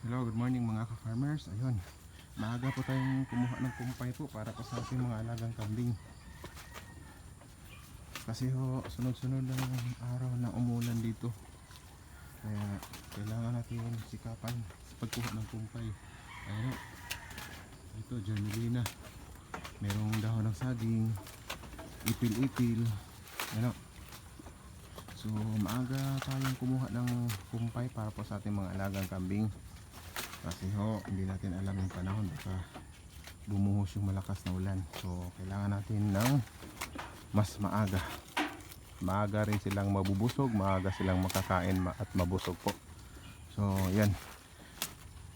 Hello, good morning mga ka-farmers. Ayun, maaga po tayong kumuha ng kumpay po para po sa ating mga alagang kambing. Kasi ho, sunod-sunod ng araw na umulan dito. Kaya kailangan natin sikapan sa pagkuha ng kumpay. Ayun, ito, germelina. Merong dahon ng saging, ipil-ipil. Ayun, so maaga tayong kumuha ng kumpay para po sa ating mga alagang kambing. Kasi ho, hindi natin alam yung panahon, baka bumuhos yung malakas na ulan. So kailangan natin ng mas maaga. Maaga rin silang mabubusog, maaga silang makakain at mabusog po. So yan,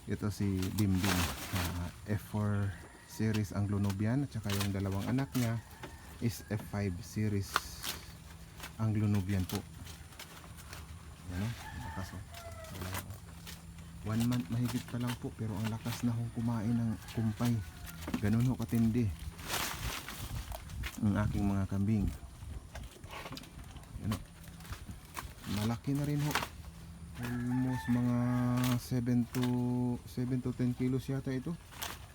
ito si Bimbing, F4 series Anglo-Nubian, at saka yung dalawang anak niya is F5 series Anglo-Nubian po. Yan o, lakas o. 1 month mahigit pa lang po, pero ang lakas na hong kumain ng kumpay. Ganun ho katindi ang aking mga kambing. Yan o, malaki na rin ho, almost mga 7 to 10 kilos yata ito.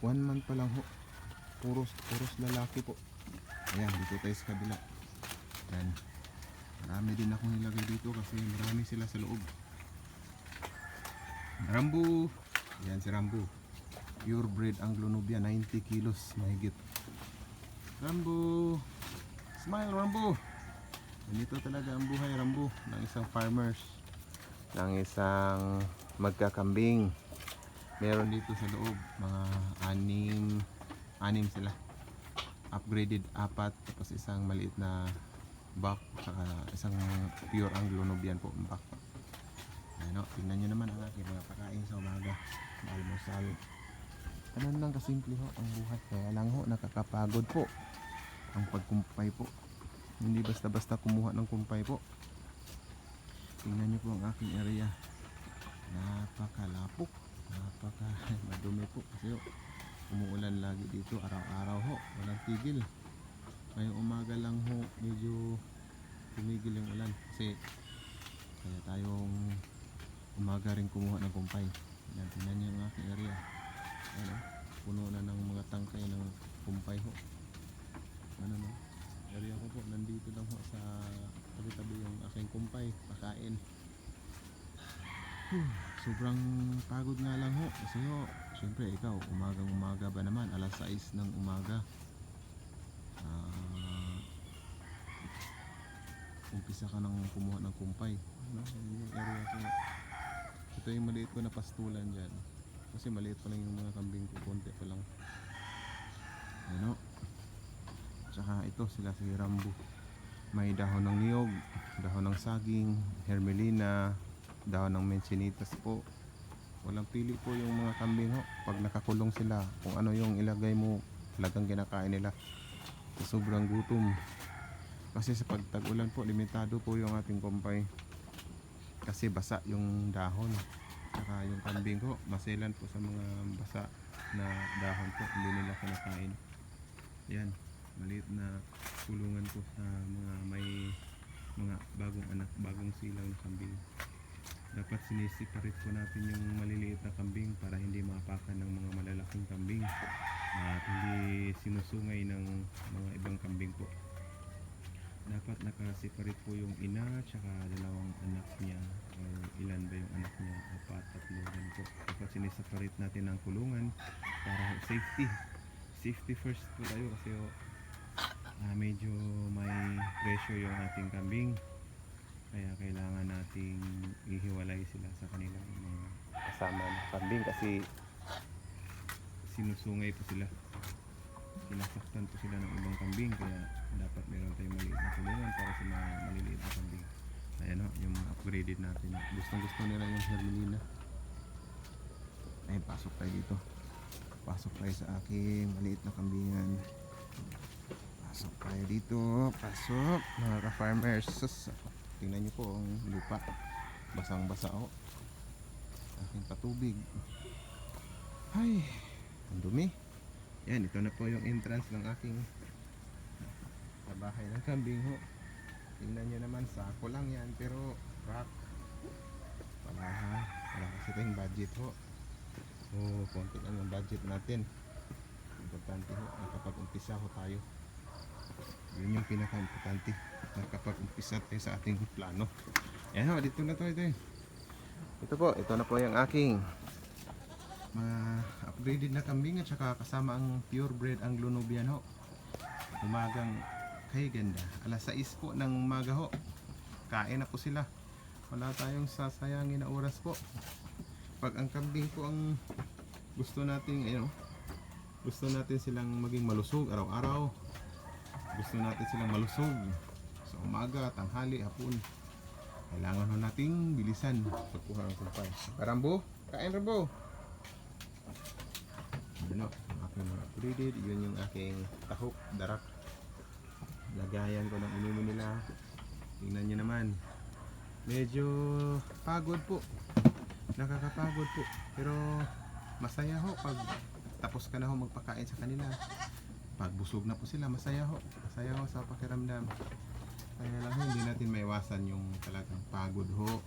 1 month pa lang ho, puros lalaki po. Ayan, dito tayo sa kabila. Yan, marami din akong nilagay dito kasi marami sila sa loob. Rambo, yan si Rambo, purebred Anglo-Nubian, 90 kilos mahigit. Rambo, smile Rambo. Ganito talaga ang buhay Rambo ng isang farmers, ng isang magkakambing. Meron dito sa loob mga anim sila, upgraded 4, tapos isang maliit na buck, saka isang pure Anglo-Nubian po buck. Ano, tingnan nyo naman ang aking mga pakain sa umaga, almusal. Ganun lang kasimple ho ang buhay. Kaya lang ho, nakakapagod po ang pagkumpay po. Hindi basta-basta kumuha ng kumpay po. Tingnan nyo po ang aking area. Napakalapok, madumi po kasi ho, umuulan lagi dito araw-araw ho, walang tigil. Ngayong umaga lang ho, medyo tumigil yung ulan kasi kaya tayong umaga rin kumuha ng kumpay. Yan, tingnan nyo yung aking area. Ano, puno na ng mga tangkay ng kumpay ho. Ano no, area ko po, nandito lang ho sa tabi-tabi yung aking kumpay, pakain. Sobrang pagod nga lang ho kasi ho, syempre ikaw, umaga ba naman, alas 6 ng umaga, umpisa ka nang kumuha ng kumpay. Ano, yung area ko, ito yung maliit ko na pastulan dyan kasi maliit pa lang yung mga kambing ko, konti pa lang. Ano, tsaka ito sila si Rambo, may dahon ng niyog, dahon ng saging, hermelina, dahon ng mencinitas po. Walang pili po yung mga kambing ho. Pag nakakulong sila, kung ano yung ilagay mo, talagang kinakain nila sa sobrang gutom. Kasi sa pagtag-ulan po, limitado po yung ating kumpay kasi basa yung dahon. Saka yung kambing ko, maselan po sa mga basa na dahon po, hindi nila kinakain. Yan, maliit na kulungan po sa mga may mga bagong anak, bagong silang na kambing. Dapat sinisiparate po natin yung maliliit na kambing para hindi maapakan ng mga malalaking kambing at hindi sinusungay ng mga ibang kambing po. Dapat nakaseparate po yung ina tsaka dalawang anak niya, or ilan ba yung anak niya, 4, 3 po. Dapat siniseparate natin ang kulungan para safety first po tayo kasi medyo may pressure yung ating kambing, kaya kailangan nating ihiwalay sila sa kanilang mga kasama ng kambing kasi sinusungay po sila, sinasaktan po sila ng ibang kambing. Kaya dapat meron tayong maliit na kulungan para sa mga maliliit na kambing. Ayan o, yung mga upgraded natin, gustong gusto nila yung hermelina. Ay, pasok tayo dito, pasok tayo sa aking maliit na kambingan. Pasok tayo dito, pasok mga ka-farmers. Tingnan nyo po ang lupa, basang basa o, aking patubig. Ay, ang dumi. Yan, ito na po yung entrance ng aking sa bahay ng kambing ho. Tingnan nyo naman, sako lang yan pero rock. Wala kasi tayong budget ho. So, konti lang yung budget natin. Importante ho, nakapag-umpisa ho tayo. Yun yung pinaka-importante. Nakapag-umpisa tayo sa ating plano. Ayan ho, dito na to. Ito na po yung aking mga upgraded na kambing at saka kasama ang purebred Anglo-Nubian ho. Umagang kay ganda. Alas 6 po ng umaga ho. Kain na po sila. Wala tayong sasayangin na oras po. Pag ang kambing po ang gusto nating gusto natin silang maging malusog araw-araw. Gusto natin silang malusog sa umaga, tanghali, hapon. Kailangan ho nating bilisan pagkuha ng kumpay. Rambo, kain Rambo. Ano, aking mga upgraded. Yun yung aking tahok, darak. Lagayan ko ng inumin nila. Tingnan nyo naman. Medyo pagod po. Nakakapagod po. Pero masaya ho pag tapos ka na ho magpakain sa kanila. Pag busog na po sila, masaya ho. Masaya ho sa pakiramdam. Kaya lang ho, hindi natin maiwasan yung talagang pagod ho.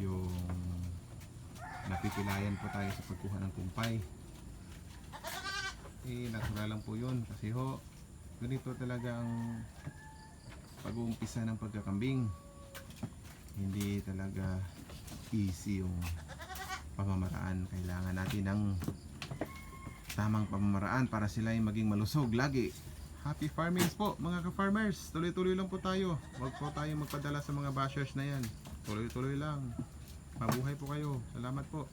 Yung napipilayan po tayo sa pagkuha ng kumpay. Natural lang po yun. Kasi ho, ganito talaga ang pag-uumpisa ng pagkakambing. Hindi talaga easy yung pamamaraan. Kailangan natin ng tamang pamamaraan para sila ay maging malusog lagi. Happy farming po mga ka-farmers. Tuloy-tuloy lang po tayo. Huwag po tayo magpadala sa mga bashers na yan. Tuloy-tuloy lang. Mabuhay po kayo. Salamat po.